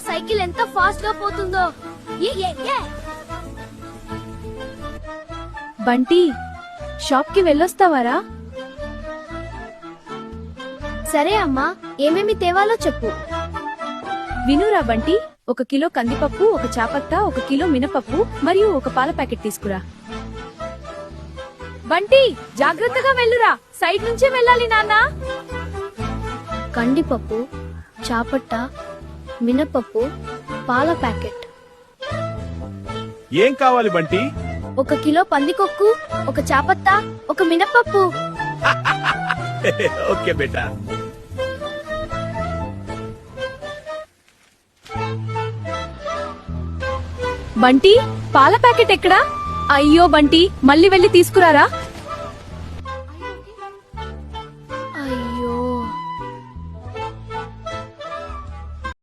Cycle ఎంత fast గా పోతుందో. బంటి, షాప్ కి వెళ్ళొస్తావారా? సరే అమ్మా, ఏమేమి తేవాలో చెప్పు. వినురా బంటి, 1 కిలో కందిపప్పు, 1 చాపత్త, 1 కిలో మినపప్పు మరియు 1 పాల ప్యాకెట్ తీసుకురా. బంటి, జాగ్రత్తగా వెళ్ళురా, సైడ్ నుంచే వెళ్ళాలి నాన్న. కందిపప్పు, చాపట్ట, మినపప్పు, పాల ప్యాకెట్. ఏం కావాలి బంటి? 1 కిలో పందికొక్కు, 1 చాపత్త, 1 మినపప్పు. ఓకే బేటా. బంటి, పాల ప్యాకెట్ ఎక్కడా? అయ్యో బంటి, మళ్ళీ వెళ్ళి తీసుకురారా.